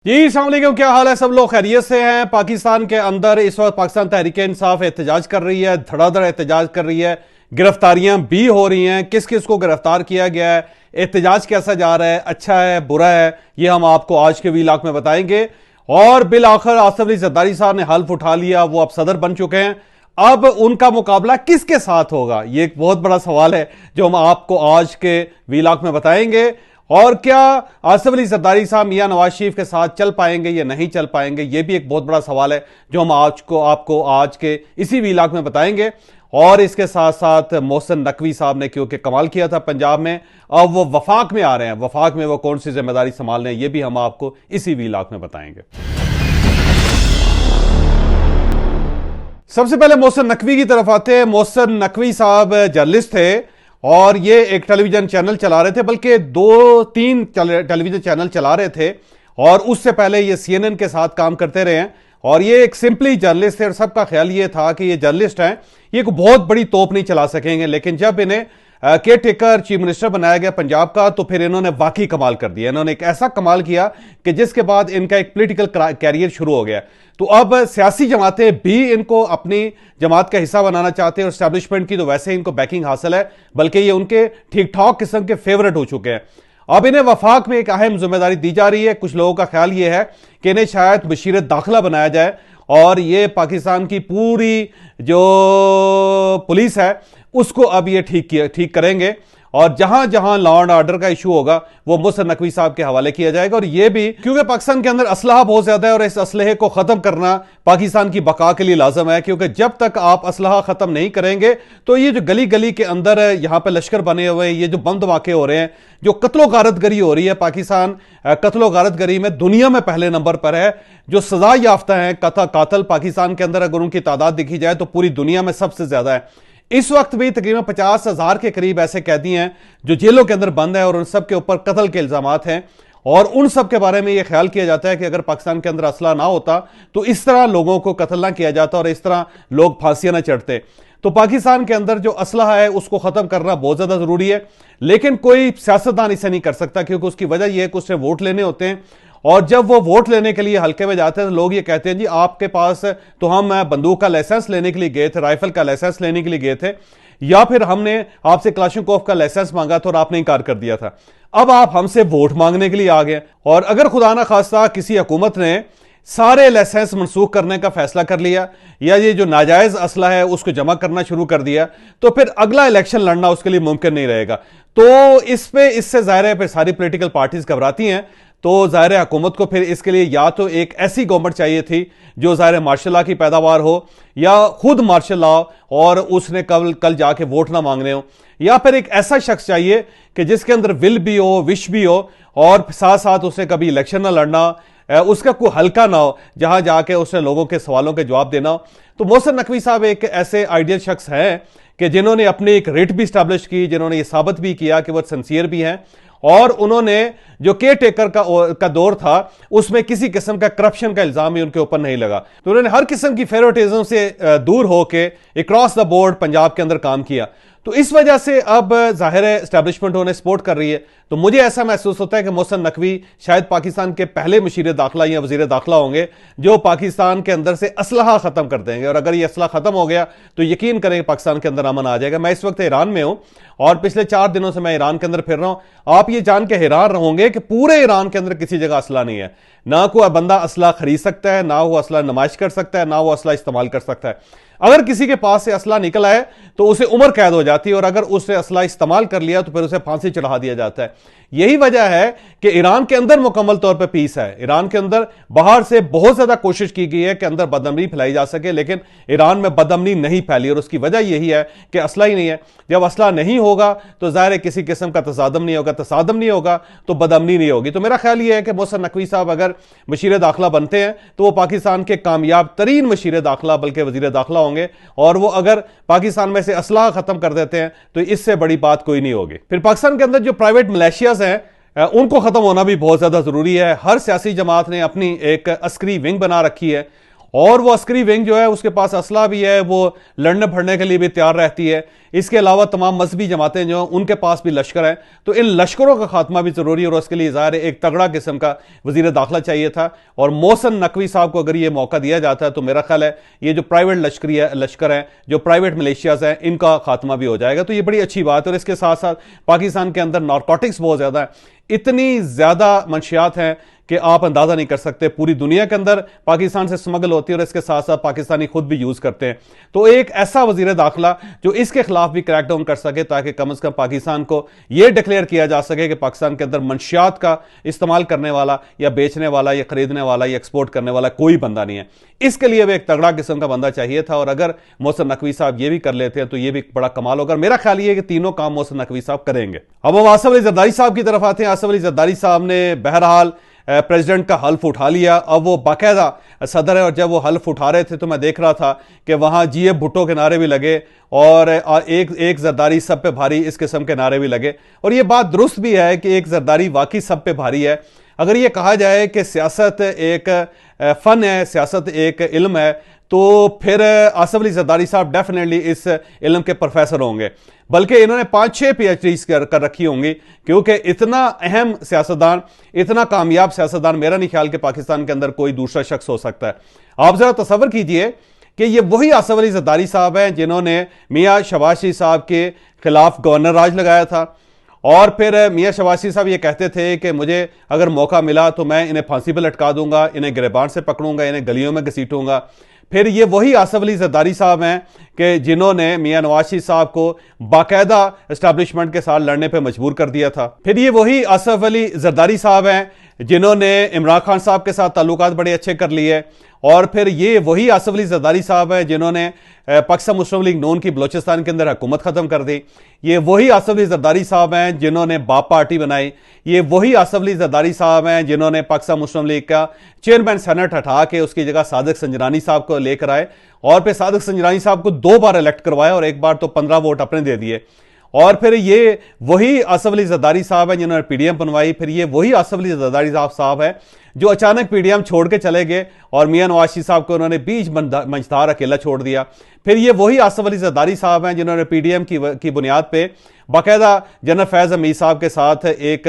जी अस्सलाम वालेकुम, क्या हाल है? सब लोग खैरियत से हैं। पाकिस्तान के अंदर इस वक्त पाकिस्तान तहरीक इंसाफ एहतजाज कर रही है, धड़ाधड़ एहतजाज कर रही है, गिरफ्तारियां भी हो रही हैं। किस किस को गिरफ्तार किया गया है, एहतजाज कैसा जा रहा है, अच्छा है बुरा है, ये हम आपको आज के वीलॉग में बताएंगे। और बिल आखिर आसिफ अली जरदारी साहब ने हल्फ उठा लिया, वो अब सदर बन चुके हैं। अब उनका मुकाबला किसके साथ होगा, ये एक बहुत बड़ा सवाल है जो हम आपको आज के वीलॉग में बताएंगे। और क्या आसिफ अली जरदारी साहब मियां नवाज शरीफ के साथ चल पाएंगे या नहीं चल पाएंगे, यह भी एक बहुत बड़ा सवाल है जो हम आपको आज के इसी वीलॉग में बताएंगे। और इसके साथ साथ मोहसिन नकवी साहब ने क्योंकि कमाल किया था पंजाब में, अब वो वफाक में आ रहे हैं, वफाक में वो कौन सी जिम्मेदारी संभाल रहे हैं, ये भी हम आपको इसी वीलॉग में बताएंगे। सबसे पहले मोहसिन नकवी की तरफ आते हैं। मोहसिन नकवी साहब जर्नलिस्ट थे और ये एक टेलीविजन चैनल चला रहे थे, बल्कि 2-3 टेलीविजन चैनल चला रहे थे। और उससे पहले ये CNN के साथ काम करते रहे हैं। और ये एक सिंपली जर्नलिस्ट थे और सबका ख्याल ये था कि ये जर्नलिस्ट हैं, ये कोई बहुत बड़ी तोप नहीं चला सकेंगे। लेकिन जब इन्हें केयर टेकर चीफ मिनिस्टर बनाया गया पंजाब का, तो फिर इन्होंने वाकई कमाल कर दिया। इन्होंने एक ऐसा कमाल किया कि जिसके बाद इनका एक पॉलिटिकल कैरियर शुरू हो गया। तो अब सियासी जमातें भी इनको अपनी जमात का हिस्सा बनाना चाहते हैं और एस्टैब्लिशमेंट की तो वैसे ही इनको बैकिंग हासिल है, बल्कि ये उनके ठीक ठाक किस्म के फेवरेट हो चुके हैं। अब इन्हें वफाक में एक अहम जिम्मेदारी दी जा रही है। कुछ लोगों का ख्याल ये है कि इन्हें शायद बशीर दाखिला बनाया जाए और ये पाकिस्तान की पूरी जो पुलिस है उसको अब ये ठीक करेंगे। और जहां जहां लॉ एंड ऑर्डर का इशू होगा वो मोहसिन नकवी साहब के हवाले किया जाएगा। और ये भी क्योंकि पाकिस्तान के अंदर असलहा बहुत ज्यादा है और इस असलहे को खत्म करना पाकिस्तान की बका के लिए लाजम है, क्योंकि जब तक आप असलहा खत्म नहीं करेंगे तो ये जो गली गली के अंदर यहां पर लश्कर बने हुए हैं, ये जो बम धमाके हो रहे हैं, जो कत्लो गारतगरी हो रही है, पाकिस्तान कत्लो गारतगरी में दुनिया में पहले नंबर पर है। जो सजा याफ्ता है कातल पाकिस्तान के अंदर, अगर उनकी तादाद देखी जाए तो पूरी दुनिया में सबसे ज्यादा है। इस वक्त भी तकरीबन 50,000 के करीब ऐसे कैदी हैं जो जेलों के अंदर बंद है और उन सब के ऊपर कत्ल के इल्जामात हैं। और उन सब के बारे में यह ख्याल किया जाता है कि अगर पाकिस्तान के अंदर असला ना होता तो इस तरह लोगों को कत्ल ना किया जाता और इस तरह लोग फांसियां ना चढ़ते। तो पाकिस्तान के अंदर जो असलहा है उसको खत्म करना बहुत ज्यादा जरूरी है। लेकिन कोई सियासतदान इसे नहीं कर सकता, क्योंकि उसकी वजह यह है कि उससे वोट लेने होते हैं। और जब वो वोट लेने के लिए हल्के में जाते हैं तो लोग ये कहते हैं जी आपके पास तो हम बंदूक का लाइसेंस लेने के लिए गए थे, राइफल का लाइसेंस लेने के लिए गए थे, या फिर हमने आपसे क्लाशनकोफ का लाइसेंस मांगा था और आपने इनकार कर दिया था। अब आप हमसे वोट मांगने के लिए आ गए। और अगर खुदा ना खास्ता किसी हुकूमत ने सारे लाइसेंस मनसूख करने का फैसला कर लिया या ये जो नाजायज असला है उसको जमा करना शुरू कर दिया, तो फिर अगला इलेक्शन लड़ना उसके लिए मुमकिन नहीं रहेगा। तो इससे जाहिर है फिर सारी पॉलिटिकल पार्टीज घबराती हैं। तो ज़ाहिर हुकूमत को फिर इसके लिए या तो एक ऐसी गवर्नमेंट चाहिए थी जो ज़ाहिर मार्शल लॉ की पैदावार हो, या खुद मार्शल लॉ और उसने कल जाके वोट ना मांगने हो, या फिर एक ऐसा शख्स चाहिए कि जिसके अंदर विल भी हो, विश भी हो, और साथ साथ उसे कभी इलेक्शन ना लड़ना, उसका कोई हल्का ना हो जहां जाके उसने लोगों के सवालों के जवाब देना हो। तो मोहसिन नकवी साहब एक ऐसे आइडियल शख्स हैं कि जिन्होंने अपनी एक रेट भी स्टैब्लिश की, जिन्होंने ये साबित भी किया कि वह सिंसियर भी हैं। और उन्होंने जो केयर टेकर का दौर था उसमें किसी किस्म का करप्शन का इल्जाम ही उनके ऊपर नहीं लगा। तो उन्होंने हर किस्म की फेवरेटिज्म से दूर होकर अक्रॉस द बोर्ड पंजाब के अंदर काम किया। तो इस वजह से अब जाहिर है एस्टैब्लिशमेंट उन्हें सपोर्ट कर रही है। तो मुझे ऐसा महसूस होता है कि मोहसिन नकवी शायद पाकिस्तान के पहले मुशीर दाखिला या वजीर दाखिला होंगे जो पाकिस्तान के अंदर से असलहा खत्म कर देंगे। और अगर ये असलहा खत्म हो गया तो यकीन करें पाकिस्तान के अंदर अमन आ जाएगा। मैं इस वक्त ईरान में हूं और पिछले 4 दिनों से मैं ईरान के अंदर फिर रहा हूं। आप ये जान के हैरान रहोगे कि पूरे ईरान के अंदर किसी जगह असला नहीं है। ना कोई बंदा असला खरीद सकता है, ना वो असला नुमाइश कर सकता है, ना वो असला इस्तेमाल कर सकता है। अगर किसी के पास से असला निकला है तो उसे उम्र कैद हो जाती है, और अगर उसने असला इस्तेमाल कर लिया तो फिर उसे फांसी चढ़ा दिया जाता है। यही वजह है कि ईरान के अंदर मुकम्मल तौर पर पीस है। ईरान के अंदर बाहर से बहुत ज्यादा कोशिश की गई है कि अंदर बदअमनी फैलाई जा सके, लेकिन ईरान में बदअमनी नहीं फैली। और उसकी वजह यही है कि असला ही नहीं है। जब असला नहीं होगा तो जाहिर है किसी किस्म का तसादम नहीं होगा, तसादम नहीं होगा तो बदअमनी नहीं होगी। तो मेरा ख्याल यह है कि मोहसिन नकवी साहब अगर मशीर दाखिला बनते हैं तो वो पाकिस्तान के कामयाब तरीन मशीर दाखिला बल्कि वजीर दाखिला होंगे। और वो अगर पाकिस्तान में से असलाह खत्म कर देते हैं तो इससे बड़ी बात कोई नहीं होगी। फिर पाकिस्तान के अंदर जो प्राइवेट मिलिशियाज हैं उनको खत्म होना भी बहुत ज्यादा जरूरी है। हर सियासी जमात ने अपनी एक अस्करी विंग बना रखी है और वो अस्करी विंग जो है उसके पास असला भी है, वो लड़ने भड़ने के लिए भी तैयार रहती है। इसके अलावा तमाम मजहबी जमातें जो उनके पास भी लश्कर है, तो इन लश्करों का खात्मा भी जरूरी है और उसके लिए ज़ाहिर है एक तगड़ा किस्म का वजीर दाखिला चाहिए था। और मोहसिन नकवी साहब को अगर ये मौका दिया जाता है तो मेरा ख्याल है ये जो प्राइवेट लश्कर है, जो प्राइवेट मलेशियाज हैं, इनका खात्मा भी हो जाएगा। तो ये बड़ी अच्छी बात है। और इसके साथ साथ पाकिस्तान के अंदर नारकोटिक्स बहुत ज्यादा है, इतनी ज्यादा मंशियात हैं कि आप अंदाजा नहीं कर सकते। पूरी दुनिया के अंदर पाकिस्तान से स्मगल होती है और इसके साथ साथ पाकिस्तानी खुद भी यूज करते हैं। तो एक ऐसा वजीर दाखिला जो इसके खिलाफ भी क्रैकडाउन कर सके, ताकि कम से कम पाकिस्तान को यह डिक्लेयर किया जा सके कि पाकिस्तान के अंदर मंशियात का इस्तेमाल करने वाला या बेचने वाला या खरीदने वाला या एक्सपोर्ट करने वाला कोई बंदा नहीं है। इसके लिए भी एक तगड़ा किस्म का बंदा चाहिए था। और अगर मोहसिन नकवी साहब ये भी कर लेते हैं तो ये भी बड़ा कमाल होगा। मेरा ख्याल ये है कि तीनों काम मोहसिन नकवी साहब करेंगे। अब हम आसिफ अली जरदारी साहब की तरफ आते हैं। आसिफ अली जरदारी साहब ने बहरहाल प्रेसिडेंट का हल्फ उठा लिया। अब वो बाकायदा सदर है और जब वो हल्फ उठा रहे थे तो मैं देख रहा था कि वहां जीएफ भुट्टो के नारे भी लगे और एक जरदारी सब पे भारी, इस किस्म के नारे भी लगे। और ये बात दुरुस्त भी है कि एक जरदारी वाकई सब पे भारी है। अगर ये कहा जाए कि सियासत एक फन है, सियासत एक इल्म है, तो फिर आसिफ अली जरदारी साहब डेफिनेटली इस इल्म के प्रोफेसर होंगे। बल्कि इन्होंने 5-6 PhDs कर रखी होंगी, क्योंकि इतना अहम सियासतदान, इतना कामयाब सियासतदान मेरा नहीं ख्याल कि पाकिस्तान के अंदर कोई दूसरा शख्स हो सकता है। आप जरा तसव्वुर कीजिए कि ये वही आसिफ अली जरदारी साहब हैं जिन्होंने मियां शहबाज शरीफ साहब के खिलाफ गवर्नर राज लगाया था। और फिर मियां शहबाज शरीफ साहब ये कहते थे कि मुझे अगर मौका मिला तो मैं इन्हें फांसी पर लटका दूंगा, इन्हें गिरबान से पकड़ूंगा, इन्हें गलियों में घसीटूंगा। फिर ये वही आसिफ अली जरदारी साहब हैं कि जिन्होंने मियां नवाज शरीफ साहब को बाकायदा एस्टैब्लिशमेंट के साथ लड़ने पे मजबूर कर दिया था। फिर ये वही आसिफ अली जरदारी साहब हैं जिन्होंने इमरान खान साहब के साथ ताल्लुकात बड़े अच्छे कर लिए। और फिर ये वही आसिफ अली जरदारी साहब हैं जिन्होंने पाकिस्तान मुस्लिम लीग नून की बलोचिस्तान के अंदर हुकूमत खत्म कर दी। ये वही आसिफ अली जरदारी साहब हैं जिन्होंने बाप पार्टी बनाई। ये वही आसिफ अली जरदारी साहब हैं जिन्होंने पाकिस्तान मुस्लिम लीग का चेयरमैन सेनेट हटा के उसकी जगह सादिक संजरानी साहब को लेकर आए और फिर सादिक संजरानी साहब को 2 बार इलेक्ट करवाया और 1 बार तो 15 वोट अपने दे दिए। और फिर ये वही आसिफ अली जरदारी साहब हैं जिन्होंने पीडीएम बनवाई। फिर ये वही आसिफ अली जरदारी साहब है जो अचानक पीडीएम छोड़ के चले गए और मियां नवाज शरीफ साहब को उन्होंने बीच मंझधार अकेला छोड़ दिया। फिर ये वही आसिफ अली जरदारी साहब हैं जिन्होंने पीडीएम की बुनियाद पे बाकायदा जनरल फैज हमीद साहब के साथ एक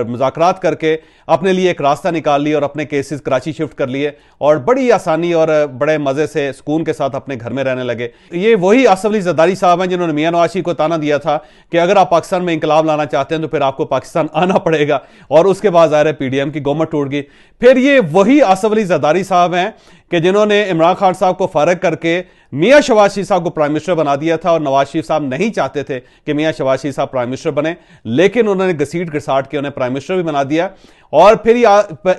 मुज़ाकरात करके अपने लिए एक रास्ता निकाल लिया और अपने केसेस कराची शिफ्ट कर लिए और बड़ी आसानी और बड़े मजे से सुकून के साथ अपने घर में रहने लगे। ये वही आसिफ अली जरदारी साहब हैं जिन्होंने मियां नवाज शरीफ को ताना दिया था कि अगर आप पाकिस्तान में इंकलाब लाना चाहते हैं तो फिर आपको पाकिस्तान आना पड़ेगा, और उसके बाद ज़ाहिर है पीडीएम की गवर्नमेंट टूट गई। फिर ये वही आसिफ अली जरदारी साहब हैं कि जिन्होंने इमरान खान साहब को फारग करके मियां शहबाज शरीफ साहब को प्राइम मिनिस्टर बना दिया था। और नवाज शरीफ साहब नहीं चाहते थे कि मियां शहबाज शरीफ साहब प्राइम मिनिस्टर बने, लेकिन उन्होंने घसीट घसाट के उन्हें प्राइम मिनिस्टर भी बना दिया। और फिर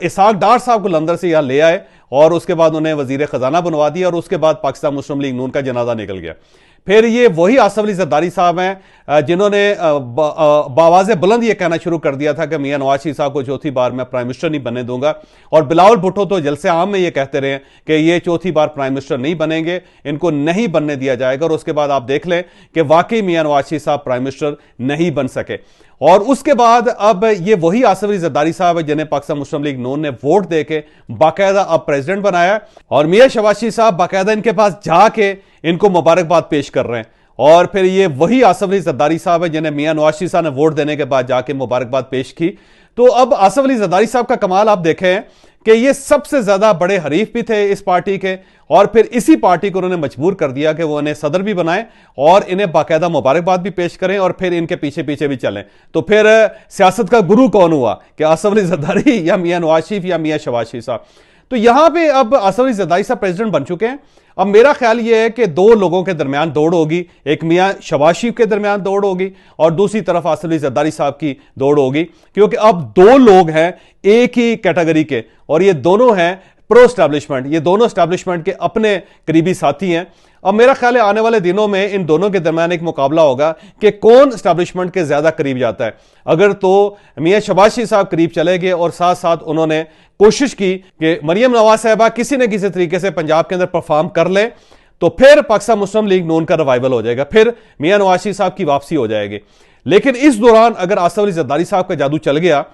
इसहाक डार साहब को लंदन से यहां ले आए और उसके बाद उन्हें वजीर खजाना बनवा दिया और उसके बाद पाकिस्तान मुस्लिम लीग नून का जनाजा निकल गया। फिर ये वही आसिफ अली जरदारी साहब हैं जिन्होंने बावाज़े बुलंद ये कहना शुरू कर दिया था कि मियां नवाज शरीफ साहब को चौथी बार मैं प्राइम मिनिस्टर नहीं बनने दूंगा। और बिलावल भुट्टो तो जलसे आम में ये कहते रहे कि ये चौथी बार प्राइम मिनिस्टर नहीं बनेंगे, इनको नहीं बनने दिया जाएगा। और उसके बाद आप देख लें कि वाकई मियां नवाज शरीफ साहब प्राइम मिनिस्टर नहीं बन सके। और उसके बाद अब ये वही आसिफ अली जरदारी साहब है जिन्हें पाकिस्तान मुस्लिम लीग नून ने वोट देके बाकायदा अब प्रेसिडेंट बनाया और मियां शहबाज शरीफ साहब बाकायदा इनके पास जाके इनको मुबारकबाद पेश कर रहे हैं। और फिर ये वही आसिफ अली जरदारी साहब है जिन्हें मियां नवाज शरीफ साहब ने वोट देने के बाद जाके मुबारकबाद पेश की। तो अब आसिफ अली जरदारी साहब का कमाल आप देखें कि ये सबसे ज्यादा बड़े हरीफ भी थे इस पार्टी के, और फिर इसी पार्टी को उन्होंने मजबूर कर दिया कि वो इन्हें सदर भी बनाए और इन्हें बाकायदा मुबारकबाद भी पेश करें और फिर इनके पीछे पीछे भी चलें। तो फिर सियासत का गुरु कौन हुआ कि आसिफ अली जरदारी या मियां नवाज शरीफ या मियां शहबाज शरीफ साहब। तो यहां पे अब आसिफ अली जरदारी साहब प्रेसिडेंट बन चुके हैं। अब मेरा ख्याल यह है कि 2 लोगों के दरमियान दौड़ होगी, एक मियां शहबाज शरीफ के दरमियान दौड़ होगी और दूसरी तरफ आसिफ अली जरदारी साहब की दौड़ होगी, क्योंकि अब 2 लोग हैं एक ही कैटेगरी के और ये दोनों हैं प्रो एस्टैब्लिशमेंट, ये दोनों एस्टैब्लिशमेंट के अपने करीबी साथी हैं। अब मेरा ख्याल है आने वाले दिनों में इन दोनों के दरमियान एक मुकाबला होगा कि कौन एस्टैब्लिशमेंट के ज्यादा करीब जाता है। अगर तो मियां शहबाज शरीफ साहब करीब चले गए और साथ साथ उन्होंने कोशिश की कि मरियम नवाज साहिबा किसी न किसी तरीके से पंजाब के अंदर परफॉर्म कर ले, तो फिर पाकिस्तान मुस्लिम लीग नून का रिवाइवल हो जाएगा, फिर मियां नवाज शरीफ साहब की वापसी हो जाएगी। लेकिन इस दौरान अगर आसिफ अली जरदारी साहब का जादू चल गया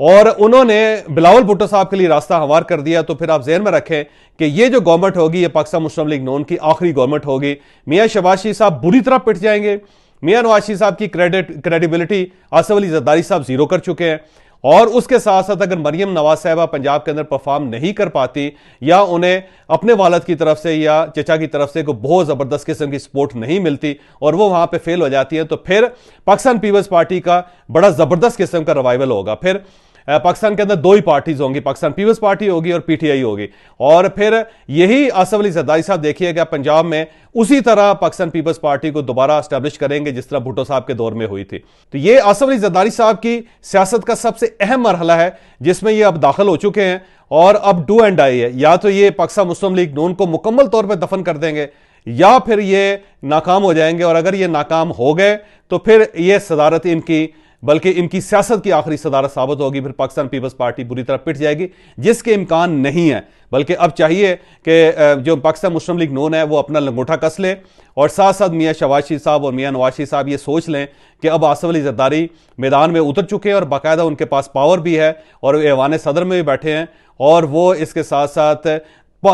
और उन्होंने बिलावल भुट्टो साहब के लिए रास्ता हमवार कर दिया। तो फिर आप ज़हन में रखें कि ये जो गवर्नमेंट होगी, ये पाकिस्तान मुस्लिम लीग नून की आखिरी गवर्नमेंट होगी। मियां शहबाज शरीफ साहब बुरी तरह पिट जाएंगे। मियां नवाज शरीफ साहब की क्रेडिबिलिटी आसिफ अली जरदारी साहब जीरो कर चुके हैं। और उसके साथ साथ अगर मरियम नवाज साहबा पंजाब के अंदर परफॉर्म नहीं कर पाती, या उन्हें अपने वालद की तरफ से या चचा की तरफ से कोई बहुत ज़बरदस्त किस्म की सपोर्ट नहीं मिलती और वो वहाँ पे फेल हो जाती है, तो फिर पाकिस्तान पीपल्स पार्टी का बड़ा ज़बरदस्त किस्म का रिवाइवल होगा। फिर पाकिस्तान के अंदर दो ही पार्टीज होंगी, पाकिस्तान पीपल्स पार्टी होगी और पीटीआई होगी। और फिर यही आसिफ अली जरदारी साहब देखिएगा पंजाब में उसी तरह पाकिस्तान पीपल्स पार्टी को दोबारा एस्टैब्लिश करेंगे जिस तरह भुट्टो साहब के दौर में हुई थी। तो ये आसिफ अली जरदारी साहब की सियासत का सबसे अहम मरहला है जिसमें ये अब दाखिल हो चुके हैं और अब डू एंड डाई है। या तो ये पाकिस्तान मुस्लिम लीग नून को मुकम्मल तौर पर दफन कर देंगे या फिर ये नाकाम हो जाएंगे। और अगर ये नाकाम हो गए तो फिर ये सदारत इनकी, बल्कि इनकी सियासत की आखिरी सदारत साबित होगी। फिर पाकिस्तान पीपल्स पार्टी बुरी तरह पिट जाएगी, जिसके इम्कान नहीं है। बल्कि अब चाहिए कि जो पाकिस्तान मुस्लिम लीग नून है वो अपना लंगोटा कस ले और साथ साथ मियां शहबाज शरीफ साहब और मियां नवाज शरीफ साहब ये सोच लें कि अब आसिफ अली जरदारी मैदान में उतर चुके हैं और बाकायदा उनके पास पावर भी है और ऐवान सदर में भी बैठे हैं और वो इसके साथ साथ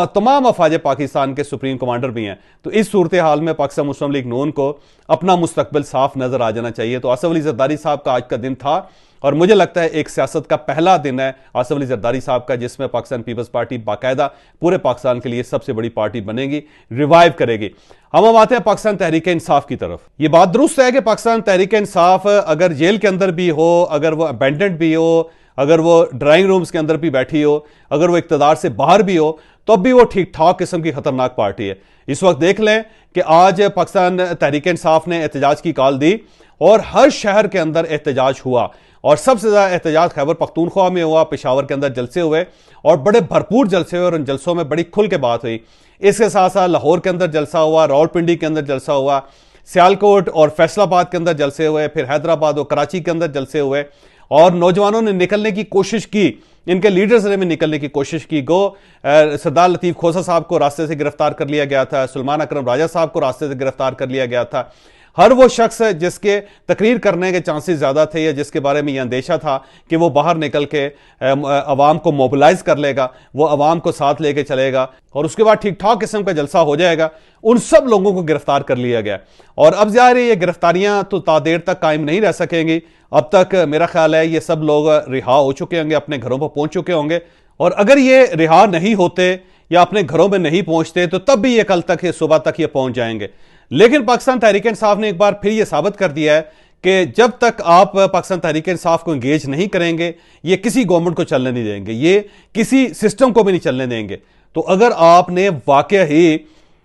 तमाम अफवाज पाकिस्तान के सुप्रीम कमांडर भी हैं। तो इस सूरत हाल में पाकिस्तान मुस्लिम लीग नून को अपना मुस्तकबिल साफ नजर आ जाना चाहिए। तो आसिफ अली जरदारी साहब का आज का दिन था और मुझे लगता है एक सियासत का पहला दिन है आसिफ अली जरदारी साहब का, जिसमें पाकिस्तान पीपल्स पार्टी बाकायदा पूरे पाकिस्तान के लिए सबसे बड़ी पार्टी बनेगी, रिवाइव करेगी। हम आते हैं पाकिस्तान तहरीक इंसाफ की तरफ। ये बात दुरुस्त है कि पाकिस्तान तहरीक इंसाफ अगर जेल के अंदर भी हो, अगर वो अबेंडेंट भी हो, अगर वो ड्राइंग रूम्स के अंदर भी बैठी हो, अगर वो इक़्तिदार से बाहर भी हो, तो अब भी वो ठीक ठाक किस्म की खतरनाक पार्टी है। इस वक्त देख लें कि आज पाकिस्तान तहरीक इंसाफ ने एहतजाज की कॉल दी और हर शहर के अंदर एहतजाज हुआ और सबसे ज़्यादा एहतजाज खैबर पख्तूनख्वा में हुआ, पेशावर के अंदर जलसे हुए और बड़े भरपूर जलसे हुए और उन जलसों में बड़ी खुल के बात हुई। इसके साथ साथ लाहौर के अंदर जलसा हुआ, रावलपिंडी के अंदर जलसा हुआ, सियालकोट और फैसलाबाद के अंदर जलसे हुए, फिर हैदराबाद और कराची के अंदर जलसे हुए और नौजवानों ने निकलने की कोशिश की, इनके लीडर्स ने भी निकलने की कोशिश की। सरदार लतीफ़ खोसा साहब को रास्ते से गिरफ्तार कर लिया गया था, सुलेमान अकरम राजा साहब को रास्ते से गिरफ्तार कर लिया गया था। हर वो शख्स जिसके तकरीर करने के चांसेस ज़्यादा थे या जिसके बारे में यह अंदेशा था कि वो बाहर निकल के अवाम को मोबिलाइज कर लेगा, वो अवाम को साथ लेके चलेगा और उसके बाद ठीक ठाक किस्म का जलसा हो जाएगा, उन सब लोगों को गिरफ्तार कर लिया गया। और अब ज़ाहिर है ये गिरफ्तारियां तो देर तक कायम नहीं रह सकेंगी। अब तक मेरा ख्याल है ये सब लोग रिहा हो चुके होंगे, अपने घरों पर पहुंच चुके होंगे। और अगर ये रिहा नहीं होते या अपने घरों में नहीं पहुंचते तो तब भी ये कल तक, सुबह तक ये पहुंच जाएंगे। लेकिन पाकिस्तान तहरीक इंसाफ ने एक बार फिर ये साबित कर दिया है कि जब तक आप पाकिस्तान तहरीक इंसाफ को इंगेज नहीं करेंगे, ये किसी गवर्नमेंट को चलने नहीं देंगे, ये किसी सिस्टम को भी नहीं चलने देंगे। तो अगर आपने वाकई ही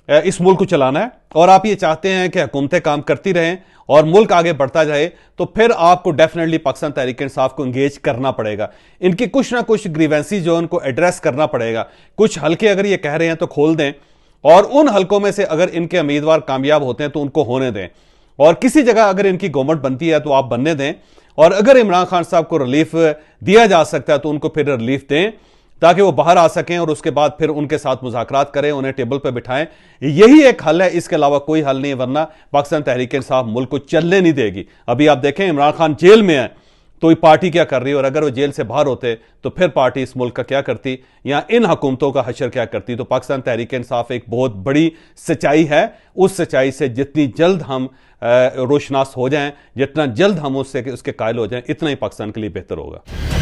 इस मुल्क को चलाना है और आप ये चाहते हैं कि हुकूमतें काम करती रहें और मुल्क आगे बढ़ता जाए, तो फिर आपको डेफिनेटली पाकिस्तान तहरीक इंसाफ को इंगेज करना पड़ेगा। इनकी कुछ ना कुछ ग्रीवेंसी जो उनको एड्रेस करना पड़ेगा। कुछ हल्के अगर ये कह रहे हैं तो खोल दें और उन हल्कों में से अगर इनके उम्मीदवार कामयाब होते हैं तो उनको होने दें। और किसी जगह अगर इनकी गवर्नमेंट बनती है तो आप बनने दें। और अगर इमरान खान साहब को रिलीफ दिया जा सकता है तो उनको फिर रिलीफ दें ताकि वो बाहर आ सकें और उसके बाद फिर उनके साथ मुज़ाकरात करें, उन्हें टेबल पर बिठाएं। यही एक हल है, इसके अलावा कोई हल नहीं है, वरना पाकिस्तान तहरीक इंसाफ मुल्क को चलने नहीं देगी। अभी आप देखें इमरान खान जेल में है तो ये पार्टी क्या कर रही है, और अगर वो जेल से बाहर होते तो फिर पार्टी इस मुल्क का क्या करती या इन हुकूमतों का हशर क्या करती। तो पाकिस्तान तहरीक इंसाफ एक बहुत बड़ी सच्चाई है। उस सच्चाई से जितनी जल्द हम रोशनास हो जाएं, जितना जल्द हम उसके कायल हो जाएं, इतना ही पाकिस्तान के लिए बेहतर होगा।